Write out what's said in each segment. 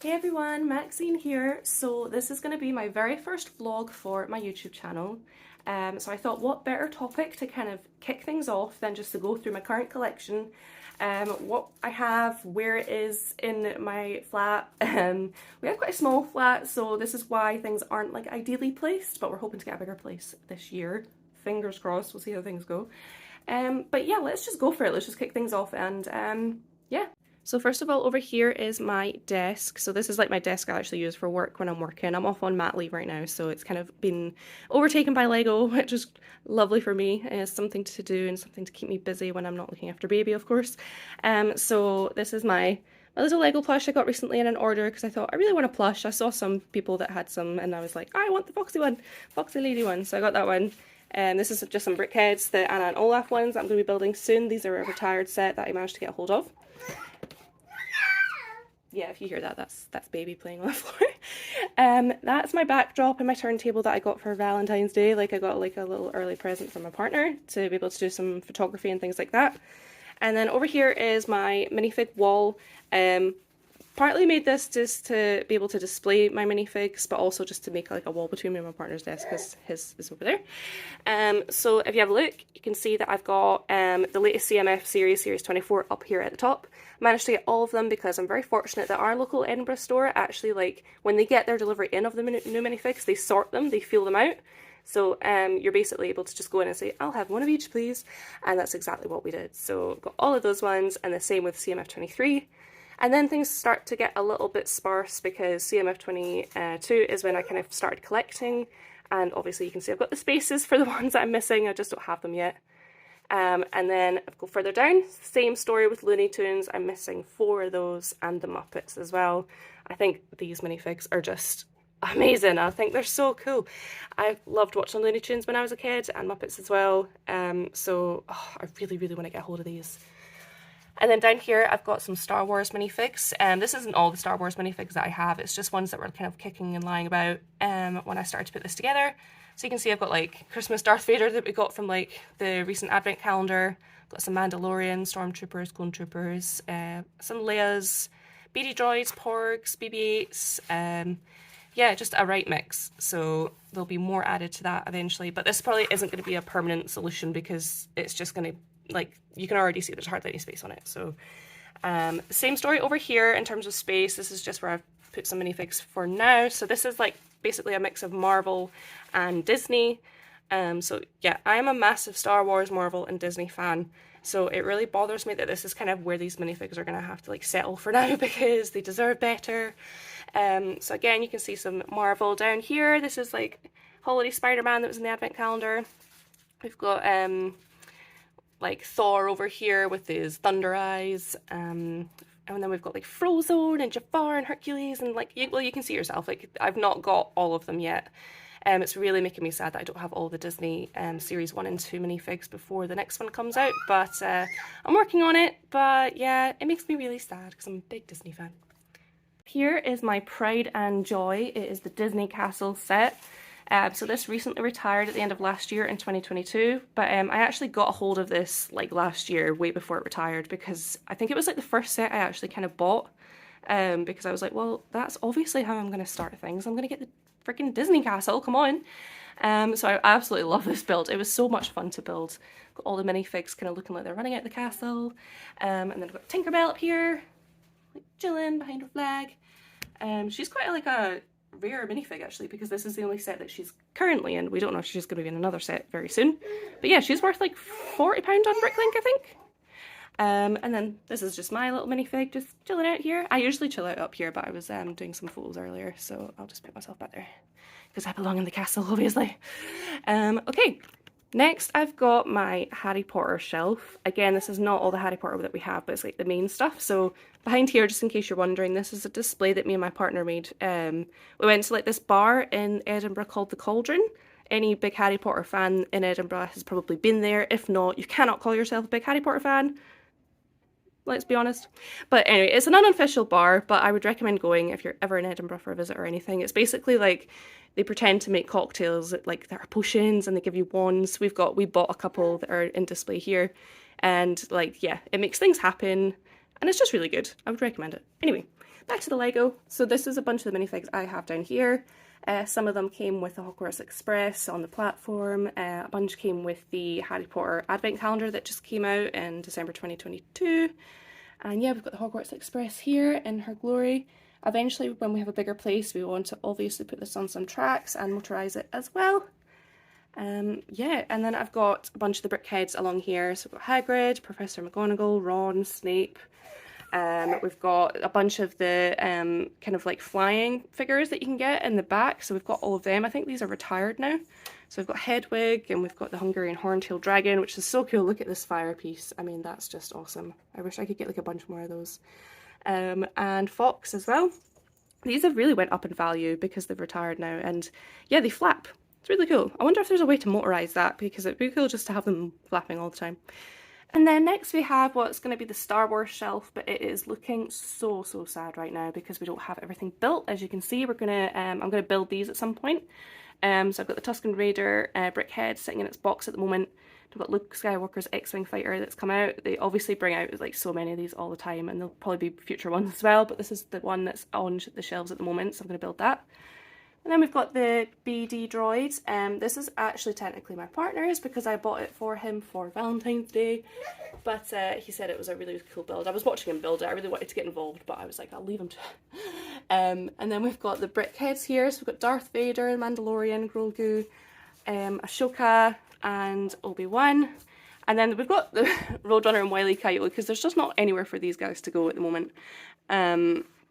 Hey everyone, Maxine here. So this is going to be my very first vlog for my YouTube channel. So I thought what better topic to kind of kick things off than just to go through my current collection, what I have, where it is in my flat. We have quite a small flat, so this is why things aren't like ideally placed, but we're hoping to get a bigger place this year. Fingers crossed, we'll see how things go. But yeah, let's just go for it. Let's just kick things off and yeah. So first of all, over here is my desk. So this is like my desk I actually use for work when I'm working. I'm off on mat leave right now, so it's kind of been overtaken by Lego, which is lovely for me. It's something to do and something to keep me busy when I'm not looking after baby, of course. So this is my little Lego plush I got recently in an order because I thought I really want a plush. I saw some people that had some and I was like, I want the foxy one, foxy lady one. So I got that one. This is just some brickheads, the Anna and Olaf ones that I'm going to be building soon. These are a retired set that I managed to get a hold of. Yeah, if you hear that, that's baby playing on the floor. That's my backdrop and my turntable that I got for Valentine's Day. Like I got like a little early present from my partner to be able to do some photography and things like that. And then over here is my minifig wall. Partly made this just to be able to display my minifigs, but also just to make like a wall between me and my partner's desk because his is over there. So if you have a look, you can see that I've got the latest CMF series 24 up here at the top. I managed to get all of them because I'm very fortunate that our local Edinburgh store actually, like, when they get their delivery in of the new minifigs, they sort them, they feel them out. So you're basically able to just go in and say, I'll have one of each please, and that's exactly what we did. So got all of those ones, and the same with CMF 23. And then things start to get a little bit sparse because CMF 22 is when I kind of started collecting, and obviously you can see I've got the spaces for the ones that I'm missing, I just don't have them yet. And then I go further down, same story with Looney Tunes, I'm missing 4 of those, and the Muppets as well. I think these minifigs are just amazing. I think they're so cool. I loved watching Looney Tunes when I was a kid, and Muppets as well, so I really want to get a hold of these. And then down here, I've got some Star Wars minifigs. This isn't all the Star Wars minifigs that I have. It's just ones that were kind of kicking and lying about when I started to put this together. So you can see I've got like Christmas Darth Vader that we got from like the recent Advent calendar. Got some Mandalorian, Stormtroopers, Clone Troopers, some Leia's, BD Droids, Porgs, BB-8s. Yeah, just a right mix. So there'll be more added to that eventually. But this probably isn't going to be a permanent solution because it's just going to, like, you can already see there's hardly any space on it. So same story over here in terms of space. This is just where I've put some minifigs for now. So this is like basically a mix of Marvel and Disney. So yeah, I am a massive Star Wars, Marvel and Disney fan. So it really bothers me that this is kind of where these minifigs are going to have to like settle for now because they deserve better. So again, you can see some Marvel down here. This is like Holiday Spider-Man that was in the Advent calendar. We've got like Thor over here with his thunder eyes, and then we've got like Frozone and Jafar and Hercules, and like, well, you can see yourself, like I've not got all of them yet. It's really making me sad that I don't have all the Disney series 1 and 2 minifigs before the next one comes out, but I'm working on it. But yeah, it makes me really sad because I'm a big Disney fan. Here is my Pride and Joy. It is the Disney Castle set. So this recently retired at the end of last year in 2022, but I actually got a hold of this like last year, way before it retired, because I think it was like the first set I actually kind of bought, because I was like, well, that's obviously how I'm going to start things. I'm going to get the freaking Disney Castle, come on. So I absolutely love this build. It was so much fun to build. Got all the minifigs kind of looking like they're running out the castle, and then I've got Tinkerbell up here, like chilling behind her flag. She's quite like a rare minifig actually, because this is the only set that she's currently in. We don't know if she's going to be in another set very soon, but yeah, she's worth like £40 on Bricklink, I think. And then this is just my little minifig just chilling out here. I usually chill out up here, but I was doing some photos earlier, so I'll just put myself back there because I belong in the castle, obviously. Okay, next I've got my Harry Potter shelf. Again, this is not all the Harry Potter that we have, but it's like the main stuff. So behind here, just in case you're wondering, this is a display that me and my partner made. We went to like this bar in Edinburgh called the Cauldron. Any big Harry Potter fan in Edinburgh has probably been there. If not, you cannot call yourself a big Harry Potter fan. Let's be honest. But anyway, it's an unofficial bar, but I would recommend going if you're ever in Edinburgh for a visit or anything. It's basically like they pretend to make cocktails like there are potions and they give you wands. We bought a couple that are in display here, and like, yeah, it makes things happen and it's just really good. I would recommend it. Anyway, back to the Lego. So this is a bunch of the minifigs I have down here. Some of them came with the Hogwarts Express on the platform. A bunch came with the Harry Potter Advent Calendar that just came out in December 2022. And yeah, we've got the Hogwarts Express here in her glory. Eventually, when we have a bigger place, we want to obviously put this on some tracks and motorise it as well. Yeah, and then I've got a bunch of the brickheads along here. So we've got Hagrid, Professor McGonagall, Ron, Snape. We've got a bunch of the kind of like flying figures that you can get in the back. So we've got all of them. I think these are retired now. So we've got Hedwig and we've got the Hungarian Horntail Dragon, which is so cool. Look at this fire piece. I mean, that's just awesome. I wish I could get like a bunch more of those. And Fox as well. These have really went up in value because they've retired now. And yeah, they flap. It's really cool. I wonder if there's a way to motorise that, because it'd be cool just to have them flapping all the time. And then next we have what's going to be the Star Wars shelf, but it is looking so sad right now because we don't have everything built. As you can see, we're gonna I'm gonna build these at some point. So I've got the Tusken Raider brickhead sitting in its box at the moment. I've got Luke Skywalker's X-Wing fighter that's come out. They obviously bring out like so many of these all the time, and there'll probably be future ones as well, but this is the one that's on the shelves at the moment, so I'm going to build that. And then we've got the BD droid. This is actually technically my partner's because I bought it for him for Valentine's Day, but he said it was a really cool build. I was watching him build it. I really wanted to get involved, but I was like, I'll leave him to and then we've got the brickheads here. So we've got Darth Vader, Mandalorian, Grogu, Ashoka, and Obi-Wan. And then we've got the Roadrunner and Wile E. Coyote because there's just not anywhere for these guys to go at the moment.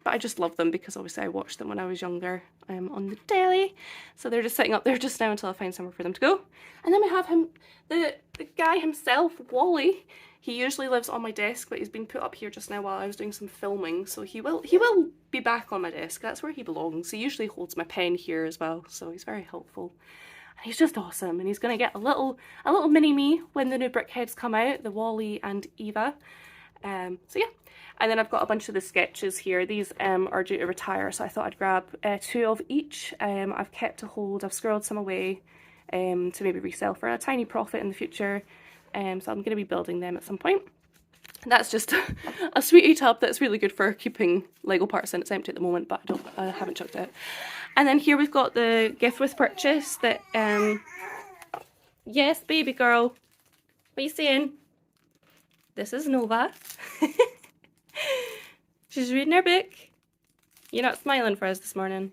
But I just love them because obviously I watched them when I was younger on the telly. So they're just sitting up there just now until I find somewhere for them to go. And then we have him, the guy himself, Wally. He usually lives on my desk, but he's been put up here just now while I was doing some filming. So he will be back on my desk. That's where he belongs. He usually holds my pen here as well, so he's very helpful. And he's just awesome, and he's going to get a little mini me when the new brickheads come out, the Wally and Eva. So yeah. And then I've got a bunch of the sketches here. These are due to retire, so I thought I'd grab 2 of each. I've kept a hold, I've squirreled some away to maybe resell for a tiny profit in the future. So I'm going to be building them at some point. And that's just a sweetie tub that's really good for keeping Lego parts in. It's empty at the moment, but I haven't chucked it. And then here we've got the gift with purchase that, yes, baby girl, what are you saying? This is Nova. She's reading her book. You're not smiling for us this morning.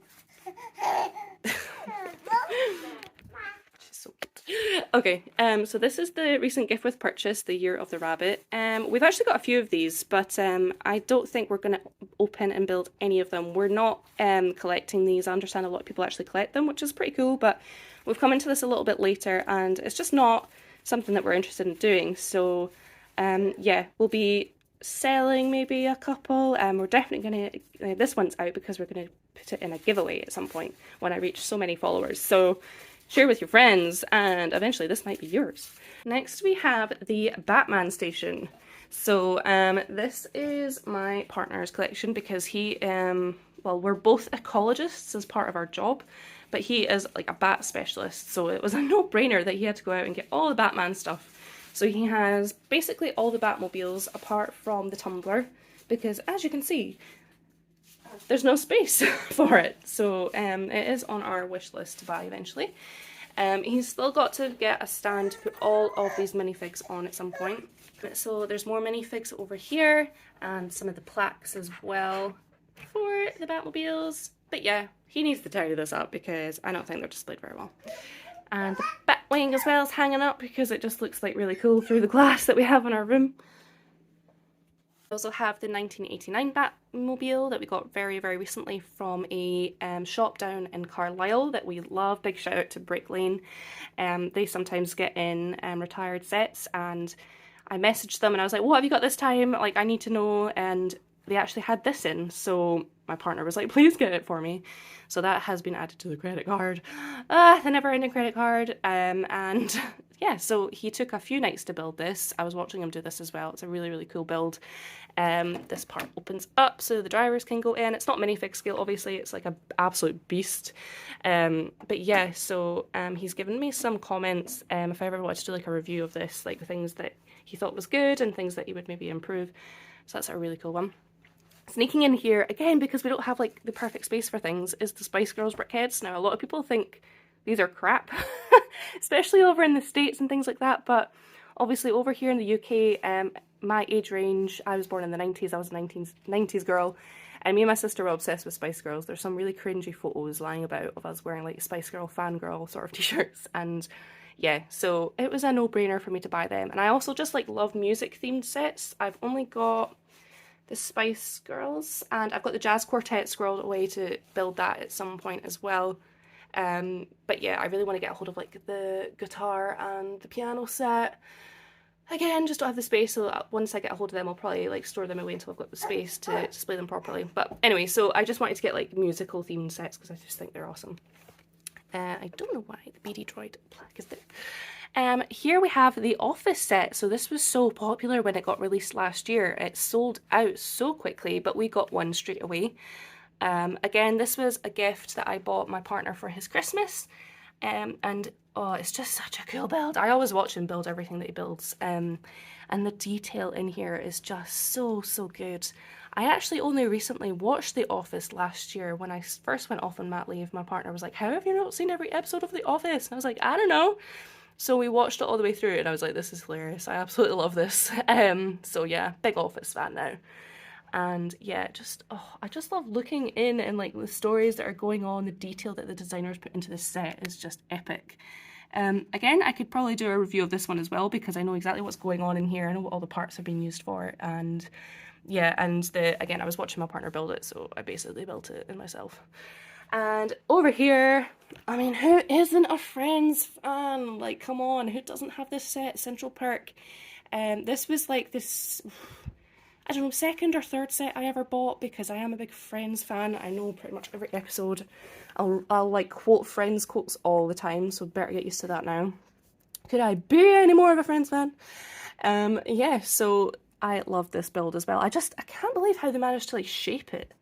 She's so cute. Okay, so this is the recent gift with purchase, the Year of the Rabbit. We've actually got a few of these, but I don't think we're going to open and build any of them. We're not collecting these. I understand a lot of people actually collect them, which is pretty cool, but we've come into this a little bit later, and it's just not something that we're interested in doing. So yeah, we'll be selling maybe a couple. We're definitely going to, this one's out because we're going to put it in a giveaway at some point when I reach so many followers. So share with your friends, and eventually this might be yours. Next we have the Batman station. So this is my partner's collection because he, well, we're both ecologists as part of our job, but he is like a bat specialist, so it was a no-brainer that he had to go out and get all the Batman stuff. So he has basically all the Batmobiles apart from the tumbler, because as you can see, there's no space for it. So it is on our wish list to buy eventually. He's still got to get a stand to put all of these minifigs on at some point. So there's more minifigs over here and some of the plaques as well for the Batmobiles. But yeah, he needs to tidy this up because I don't think they're displayed very well. And the Batwing as well is hanging up because it just looks like really cool through the glass that we have in our room. We also have the 1989 Batmobile that we got very recently from a shop down in Carlisle that we love. Big shout out to Brick Lane. They sometimes get in retired sets, and I messaged them and I was like, what have you got this time? Like, I need to know. And they actually had this in, so my partner was like, please get it for me. So that has been added to the credit card, the never-ending credit card, and yeah, so he took a few nights to build this. I was watching him do this as well. It's a really cool build. This part opens up so the drivers can go in. It's not minifig scale, obviously, it's like an absolute beast. But yeah, so he's given me some comments if I ever wanted to do like a review of this, like the things that he thought was good and things that he would maybe improve. So that's a really cool one. Sneaking in here, again, because we don't have like the perfect space for things, is the Spice Girls brickheads. Now, a lot of people think these are crap, especially over in the States and things like that, but obviously over here in the UK, my age range, I was born in the 90s, I was a 90s girl, and me and my sister were obsessed with Spice Girls. There's some really cringy photos lying about of us wearing like Spice Girl fangirl sort of t-shirts, and yeah, so it was a no-brainer for me to buy them. And I also just like love music themed sets. I've only got the Spice Girls, and I've got the Jazz Quartet squirreled away to build that at some point as well. But yeah, I really want to get a hold of like the guitar and the piano set. Again, just don't have the space, so once I get a hold of them, I'll probably like store them away until I've got the space to display them properly. But anyway, so I just wanted to get like musical themed sets because I just think they're awesome. I don't know why the BD Droid plaque is there. Here we have the Office set. So this was so popular when it got released last year. It sold out so quickly, but we got one straight away. Again, this was a gift that I bought my partner for his Christmas. And oh, it's just such a cool build. I always watch him build everything that he builds. And the detail in here is just so, so good. I actually only recently watched The Office last year. When I first went off on mat leave, my partner was like, how have you not seen every episode of The Office? And I was like, I don't know. So we watched it all the way through and I was like, this is hilarious. I absolutely love this. So yeah, big Office fan now. And yeah, just, oh, I just love looking in and like the stories that are going on, the detail that the designers put into this set is just epic. Again, I could probably do a review of this one as well because I know exactly what's going on in here. I know what all the parts have been used for, and yeah, and again, I was watching my partner build it, so I basically built it in myself. And over here, I mean, who isn't a Friends fan? Like, come on, who doesn't have this set? Central Perk. This was like this, I don't know, second or third set I ever bought because I am a big Friends fan. I know pretty much every episode. I'll like quote Friends quotes all the time, so better get used to that now. Could I be any more of a Friends fan? Yeah, so I love this build as well. I can't believe how they managed to like shape it.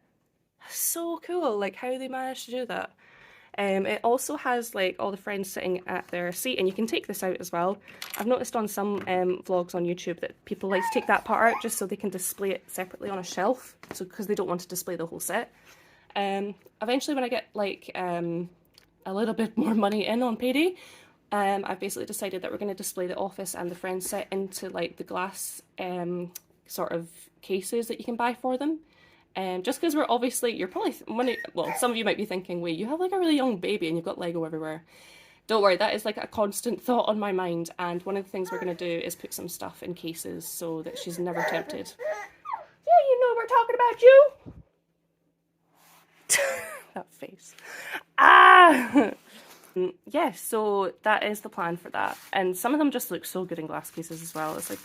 So cool, like how they managed to do that. It also has like all the friends sitting at their seat, and you can take this out as well. I've noticed on some vlogs on YouTube that people like to take that part out just so they can display it separately on a shelf, so because they don't want to display the whole set. Eventually when I get like a little bit more money in on payday, I've basically decided that we're going to display the Office and the Friends set into like the glass sort of cases that you can buy for them. Just because we're obviously, you're probably, well, some of you might be thinking, wait, you have like a really young baby and you've got Lego everywhere. Don't worry, that is like a constant thought on my mind, and one of the things we're going to do is put some stuff in cases so that she's never tempted. Yeah, you know we're talking about you! That face. Ah! Yeah, so that is the plan for that. And some of them just look so good in glass cases as well. It's like,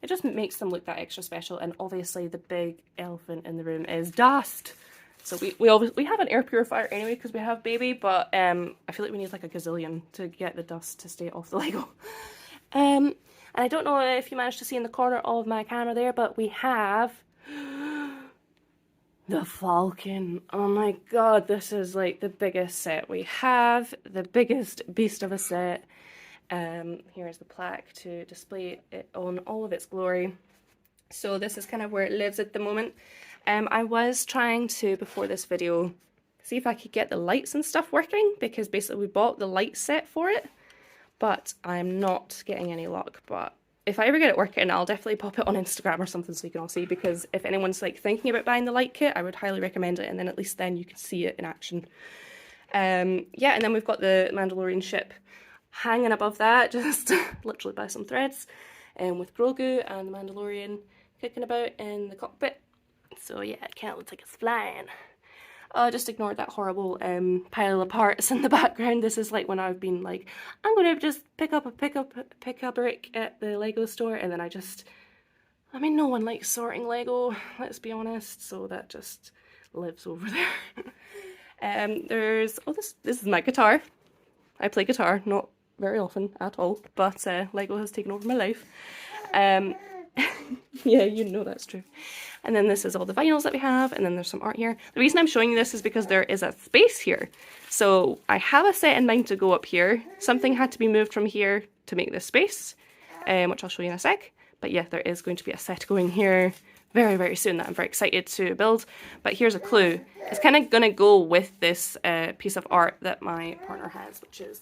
it just makes them look that extra special. And obviously the big elephant in the room is dust. So we have an air purifier anyway because we have baby, but I feel like we need like a gazillion to get the dust to stay off the Lego. And I don't know if you managed to see in the corner of my camera there, but we have the Falcon. Oh my god, this is like the biggest set we have, the biggest beast of a set. Here's the plaque to display it on all of its glory. So this is kind of where it lives at the moment. I was trying to, before this video, see if I could get the lights and stuff working, because basically we bought the light set for it, but I'm not getting any luck. But if I ever get it working, I'll definitely pop it on Instagram or something so you can all see, because if anyone's like thinking about buying the light kit, I would highly recommend it, and then at least then you can see it in action. Yeah, and then we've got the Mandalorian ship hanging above that, just literally by some threads, with Grogu and the Mandalorian kicking about in the cockpit. So yeah, it kind of looks like it's flying. Just ignore that horrible pile of parts in the background. This is like when I've been like, I'm gonna just pick up a brick at the Lego store, and then I mean, no one likes sorting Lego, let's be honest, so that just lives over there. There's, oh, this is my guitar. I play guitar, not very often at all, but Lego has taken over my life. Yeah, you know that's true. And then this is all the vinyls that we have, and then there's some art here. The reason I'm showing you this is because there is a space here. So I have a set in mind to go up here. Something had to be moved from here to make this space, which I'll show you in a sec. But yeah, there is going to be a set going here very, very soon that I'm very excited to build. But here's a clue. It's kind of going to go with this piece of art that my partner has, which is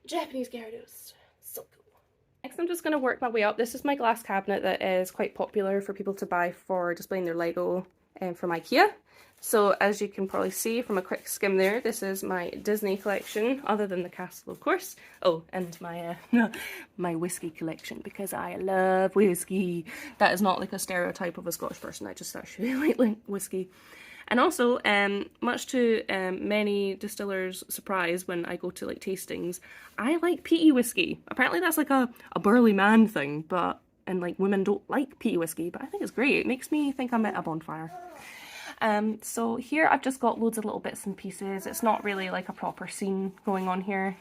Japanese Gyarados. So cool. Next, I'm just going to work my way up. This is my glass cabinet that is quite popular for people to buy for displaying their Lego from IKEA. So as you can probably see from a quick skim there, this is my Disney collection, other than the castle, of course. Oh, and my my whiskey collection, because I love whiskey. That is not like a stereotype of a Scottish person, I just actually like whiskey. And also, much to many distillers' surprise when I go to like tastings, I like peaty whiskey. Apparently that's like a burly man thing, and like women don't like peaty whiskey, but I think it's great. It makes me think I'm at a bonfire. So here I've just got loads of little bits and pieces. It's not really like a proper scene going on here.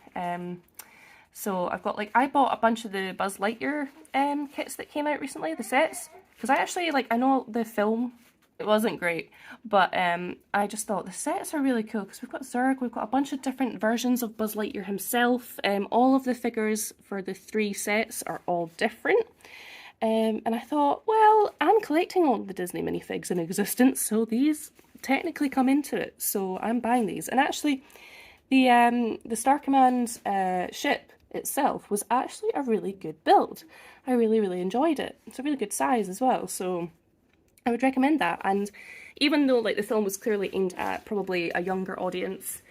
So I've got like, I bought a bunch of the Buzz Lightyear kits that came out recently, the sets, because I actually like, I know the film, it wasn't great, but I just thought the sets are really cool because we've got Zurg, we've got a bunch of different versions of Buzz Lightyear himself. All of the figures for the 3 sets are all different. And I thought, well, I'm collecting all the Disney minifigs in existence, so these technically come into it, so I'm buying these. And actually, the Star Command ship itself was actually a really good build. I really, really enjoyed it. It's a really good size as well, so I would recommend that. And even though like the film was clearly aimed at probably a younger audience,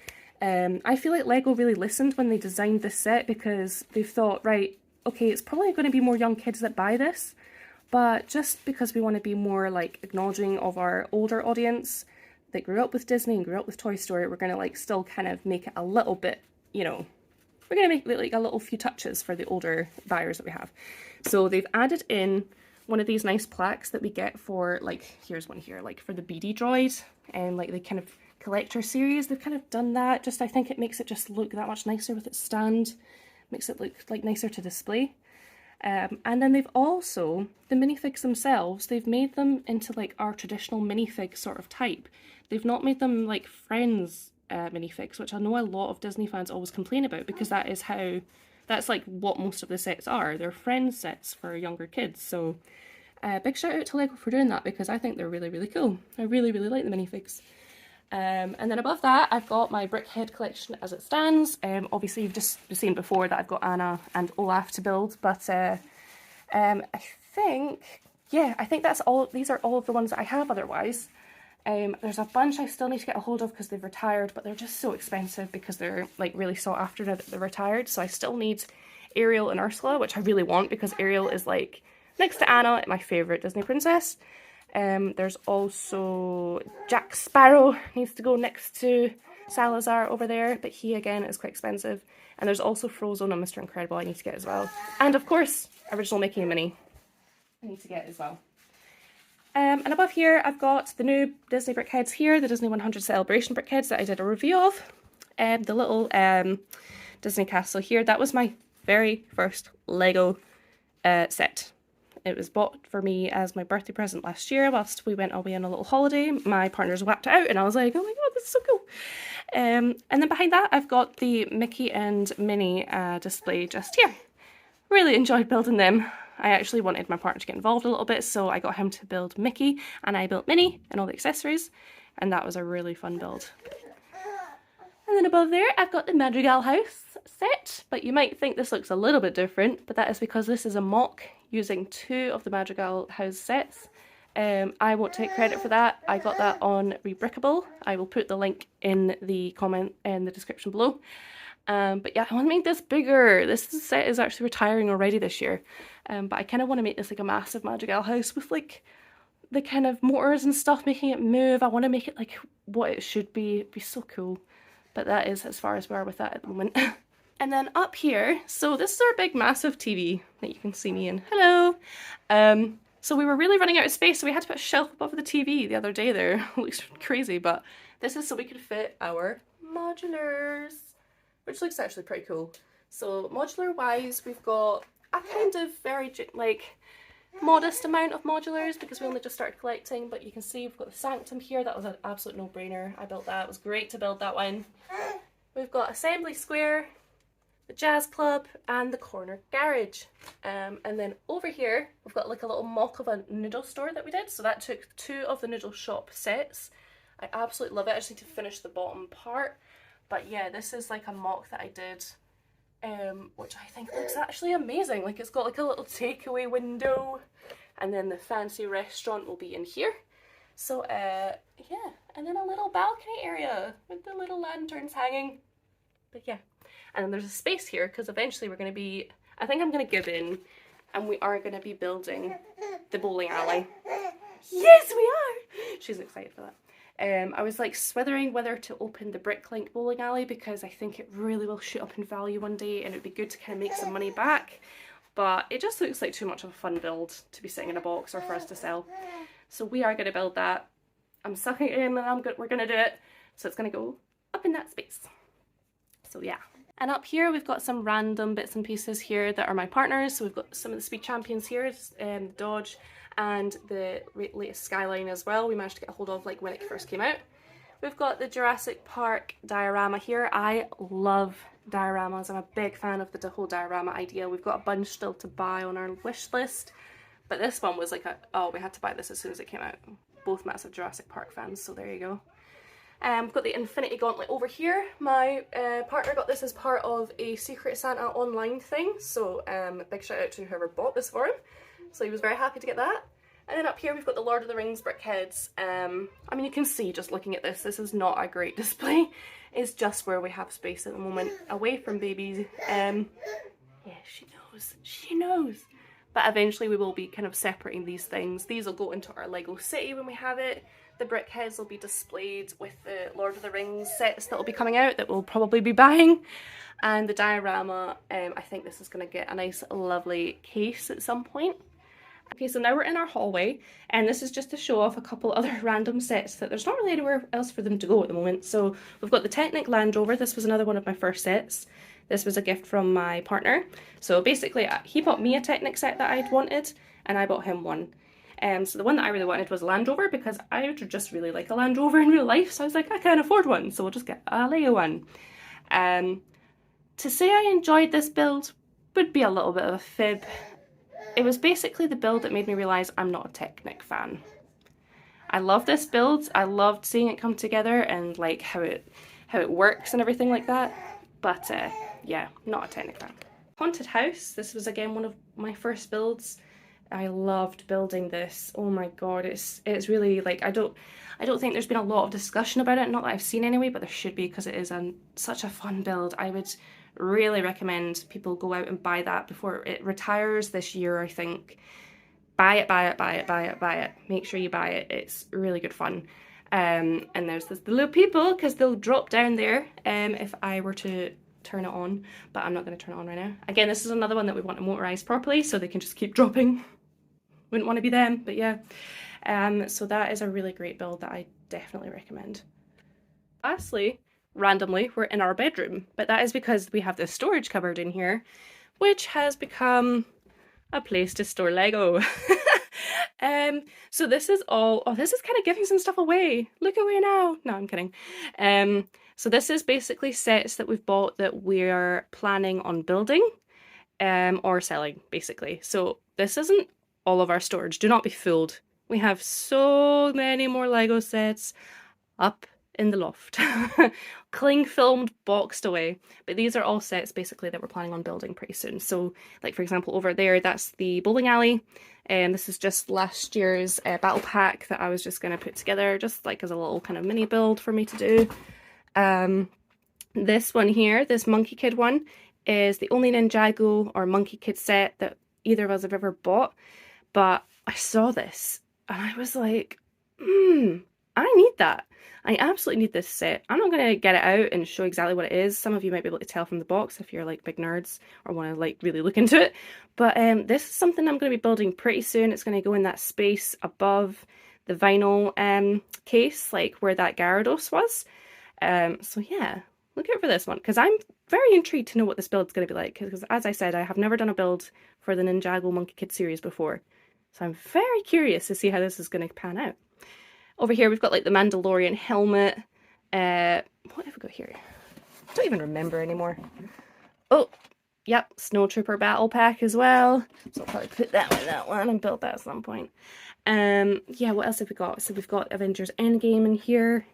I feel like Lego really listened when they designed this set, because they thought, right, okay, it's probably going to be more young kids that buy this, but just because we want to be more like acknowledging of our older audience that grew up with Disney and grew up with Toy Story, we're going to like still kind of make it a little bit, you know, we're going to make like a little few touches for the older buyers that we have. So they've added in one of these nice plaques that we get for like, here's one here, like for the BD Droid and like the kind of collector series. They've kind of done that. Just, I think it makes it just look that much nicer with its stand. Makes it look like nicer to display. And then they've also, the minifigs themselves, they've made them into like our traditional minifig sort of type. They've not made them like Friends minifigs, which I know a lot of Disney fans always complain about, because that is how, that's like what most of the sets are. They're Friends sets for younger kids. So big shout out to Lego for doing that, because I think they're really, really cool. I really, really like the minifigs. And then above that, I've got my Brickhead collection as it stands. Obviously, you've just seen before that I've got Anna and Olaf to build, but I think that's all. These are all of the ones that I have otherwise. There's a bunch I still need to get a hold of because they've retired, but they're just so expensive because they're like really sought after now that they're retired. So I still need Ariel and Ursula, which I really want because Ariel is like, next to Anna, my favourite Disney princess. There's also Jack Sparrow, needs to go next to Salazar over there, but he again is quite expensive. And there's also Frozone and Mr. Incredible I need to get as well. And of course, original Mickey and Minnie I need to get as well. And above here I've got the new Disney brickheads here, the Disney 100 Celebration brickheads that I did a review of. The little Disney castle here, that was my very first Lego set. It was bought for me as my birthday present last year whilst we went away on a little holiday. My partners whacked it out and I was like, oh my god, this is so cool. And then behind that I've got the Mickey and Minnie display just here. Really enjoyed building them. I actually wanted my partner to get involved a little bit, so I got him to build Mickey and I built Minnie and all the accessories, and that was a really fun build. And then above there I've got the Madrigal House set, but you might think this looks a little bit different, but that is because this is a mock using 2 of the Madrigal House sets. I won't take credit for that. I got that on Rebrickable. I will put the link in the comment in the description below. But yeah, I want to make this bigger. This set is actually retiring already this year. But I kind of want to make this like a massive Madrigal House with like the kind of motors and stuff making it move. I want to make it like what it should be. It'd be so cool. But that is as far as we are with that at the moment. And then up here, so this is our big massive TV that you can see me in. Hello! So we were really running out of space, so we had to put a shelf above the TV the other day there. It looks crazy, but this is so we could fit our modulars, which looks actually pretty cool. So modular wise, we've got a kind of very like modest amount of modulars because we only just started collecting, but you can see we've got the Sanctum here. That was an absolute no-brainer. I built that. It was great to build that one. We've got Assembly Square, the jazz club, and the corner garage. And then over here, we've got like a little mock of a noodle store that we did. So that took 2 of the noodle shop sets. I absolutely love it. I just need to finish the bottom part. But yeah, this is like a mock that I did, which I think looks actually amazing. Like it's got like a little takeaway window, and then the fancy restaurant will be in here. So yeah, and then a little balcony area with the little lanterns hanging. But yeah, and then there's a space here because eventually we're going to be, I think I'm going to give in, and we are going to be building the bowling alley. Yes, we are! She's excited for that. I was like swithering whether to open the Bricklink bowling alley because I think it really will shoot up in value one day and it would be good to kind of make some money back. But it just looks like too much of a fun build to be sitting in a box or for us to sell. So we are going to build that. I'm sucking it in and we're going to do it. So it's going to go up in that space. So yeah. And up here we've got some random bits and pieces here that are my partners. So we've got some of the Speed Champions here, Dodge, and the latest Skyline as well. We managed to get a hold of like when it first came out. We've got the Jurassic Park diorama here. I love dioramas. I'm a big fan of the whole diorama idea. We've got a bunch still to buy on our wish list, but this one was like oh, we had to buy this as soon as it came out. Both massive Jurassic Park fans, so there you go. We've got the Infinity Gauntlet over here. My partner got this as part of a Secret Santa online thing, so big shout out to whoever bought this for him. So he was very happy to get that. And then up here we've got the Lord of the Rings brickheads. I mean, you can see just looking at this is not a great display. It's just where we have space at the moment, away from babies. Yeah, she knows. But eventually we will be kind of separating these things. These will go into our Lego City when we have it. The brickheads will be displayed with the Lord of the Rings sets that will be coming out that we'll probably be buying. And the diorama, I think this is going to get a nice lovely case at some point. Okay, so now we're in our hallway, and this is just to show off a couple other random sets that there's not really anywhere else for them to go at the moment. So we've got the Technic Land Rover. This was another one of my first sets. This was a gift from my partner. So basically, he bought me a Technic set that I'd wanted, and I bought him one. So the one that I really wanted was a Land Rover because I would just really like a Land Rover in real life. So I was like, I can't afford one, so we'll just get a Lego one. To say I enjoyed this build would be a little bit of a fib. It was basically the build that made me realise I'm not a Technic fan. I love this build. I loved seeing it come together and like how it works and everything like that. But yeah, not a Technic fan. Haunted House. This was again one of my first builds. I loved building this. Oh my god, it's really like I don't think there's been a lot of discussion about it. Not that I've seen anyway, but there should be because it is such a fun build. I would really recommend people go out and buy that before it retires this year, I think. Buy it, buy it, buy it, buy it, buy it. Make sure you buy it. It's really good fun. And there's the little people because they'll drop down there if I were to turn it on, but I'm not going to turn it on right now. Again, this is another one that we want to motorise properly so they can just keep dropping. Wouldn't want to be them, but yeah. So that is a really great build that I definitely recommend. Lastly, randomly, we're in our bedroom, but that is because we have this storage cupboard in here, which has become a place to store Lego. So this is all, oh, this is kind of giving some stuff away. Look away now. No, I'm kidding. So this is basically sets that we've bought that we're planning on building or selling, basically. So this isn't all of our storage. Do not be fooled. We have so many more Lego sets up in the loft. Cling filmed, boxed away. But these are all sets basically that we're planning on building pretty soon. So like for example over there, that's the bowling alley. And this is just last year's battle pack that I was just going to put together just like as a little kind of mini build for me to do. This one here, this Monkey Kid one, is the only Ninjago or Monkey Kid set that either of us have ever bought. But I saw this and I was like, I need that. I absolutely need this set. I'm not going to get it out and show exactly what it is. Some of you might be able to tell from the box if you're like big nerds or want to like really look into it. But this is something I'm going to be building pretty soon. It's going to go in that space above the vinyl case, like where that Gyarados was. So yeah, look out for this one because I'm very intrigued to know what this build's going to be like. Because as I said, I have never done a build for the Ninjago Monkey Kid series before. So I'm very curious to see how this is going to pan out. Over here we've got like the Mandalorian helmet. What have we got here? I don't even remember anymore. Oh, yep, Snowtrooper Battle Pack as well. So I'll probably put that with that one and build that at some point. Yeah, what else have we got? So we've got Avengers Endgame in here.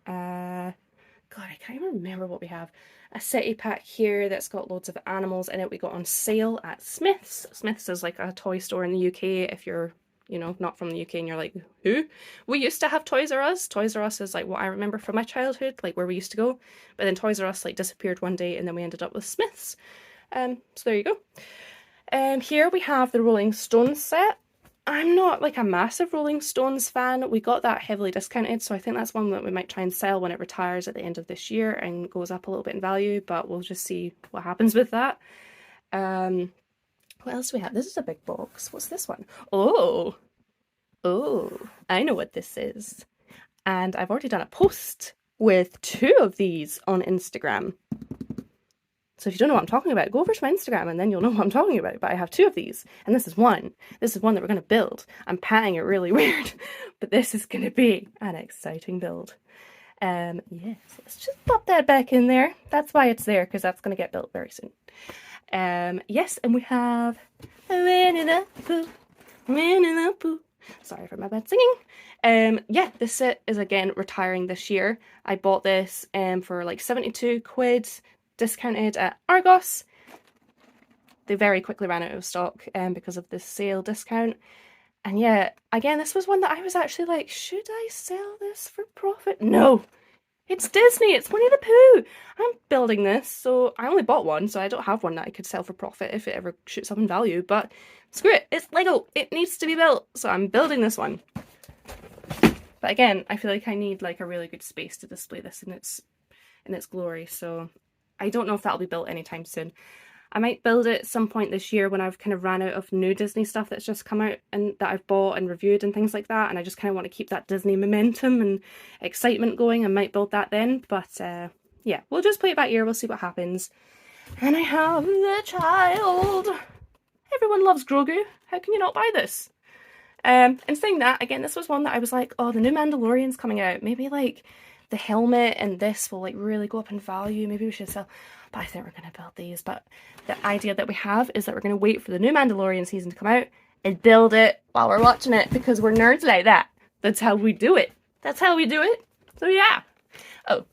God, I can't even remember what we have. A city pack here that's got loads of animals in it. We got on sale at Smith's. Smith's is like a toy store in the UK if you're, you know, not from the UK and you're like, who? We used to have Toys R Us. Toys R Us is like what I remember from my childhood, like where we used to go. But then Toys R Us like disappeared one day and then we ended up with Smith's. So there you go. Here we have the Rolling Stones set. I'm not like a massive Rolling Stones fan. We got that heavily discounted, so I think that's one that we might try and sell when it retires at the end of this year and goes up a little bit in value, but we'll just see what happens with that. What else do we have? This is a big box. What's this one? Oh, I know what this is. And I've already done a post with 2 of these on Instagram. So if you don't know what I'm talking about, go over to my Instagram and then you'll know what I'm talking about. But I have 2 of these, and this is one. This is one that we're going to build. I'm patting it really weird, but this is going to be an exciting build. Yes, let's just pop that back in there. That's why it's there, because that's going to get built very soon. Yes, and we have Winnie the Pooh, Winnie the Pooh. Sorry for my bad singing. Yeah, this set is again retiring this year. I bought this for like 72 quid. Discounted at Argos. They very quickly ran out of stock because of the sale discount. And yeah, again, this was one that I was actually like, should I sell this for profit? No, it's Disney, it's Winnie the Pooh. I'm building this, so I only bought one, so I don't have one that I could sell for profit if it ever shoots up in value, but screw it, it's Lego, it needs to be built, so I'm building this one. But again, I feel like I need like a really good space to display this in its glory, so I don't know if that'll be built anytime soon. I might build it at some point this year when I've kind of ran out of new Disney stuff that's just come out and that I've bought and reviewed and things like that, and I just kind of want to keep that Disney momentum and excitement going. I might build that then, but yeah, we'll just play it by ear, we'll see what happens. And I have the child. Everyone loves Grogu. How can you not buy this? And saying that, again, this was one that I was like, oh, the new Mandalorian's coming out. Maybe like the helmet and this will like really go up in value. Maybe we should sell, but I think we're going to build these. But the idea that we have is that we're going to wait for the new Mandalorian season to come out and build it while we're watching it, because we're nerds like that. That's how we do it. That's how we do it. So yeah. Oh,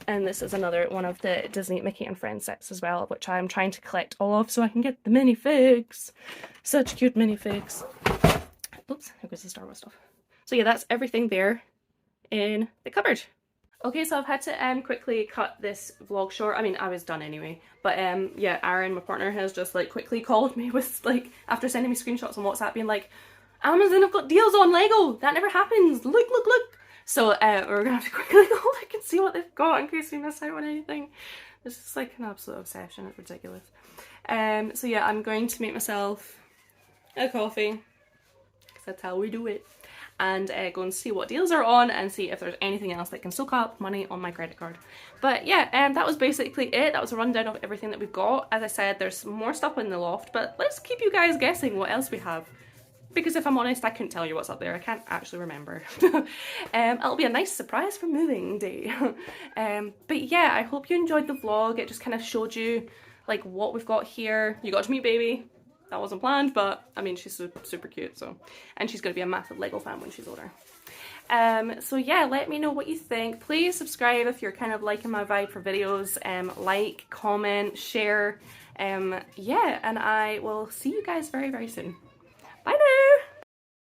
and this is another one of the Disney Mickey and Friends sets as well, which I'm trying to collect all of so I can get the minifigs. Such cute minifigs. Oops, there goes the Star Wars stuff. So yeah, that's everything there in the cupboard. Okay, so I've had to quickly cut this vlog short. I mean, I was done anyway, but yeah, Aaron, my partner, has just like quickly called me with like, after sending me screenshots on WhatsApp being like, Amazon have got deals on Lego, that never happens, look, look, look. So we're gonna have to quickly go look and see what they've got in case we miss out on anything. This is like an absolute obsession, it's ridiculous. So yeah, I'm going to make myself a coffee, because that's how we do it. And go and see what deals are on and see if there's anything else that can soak up money on my credit card. But yeah, that was basically it. That was a rundown of everything that we've got. As I said, there's more stuff in the loft, but let's keep you guys guessing what else we have. Because if I'm honest, I couldn't tell you what's up there. I can't actually remember. It'll be a nice surprise for moving day. But yeah, I hope you enjoyed the vlog. It just kind of showed you like what we've got here. You got to meet baby. That wasn't planned, but I mean, she's super cute, so, and she's going to be a massive Lego fan when she's older. So yeah, let me know what you think. Please subscribe if you're kind of liking my vibe for videos. Like, comment, share. Yeah, and I will see you guys very, very soon. Bye now!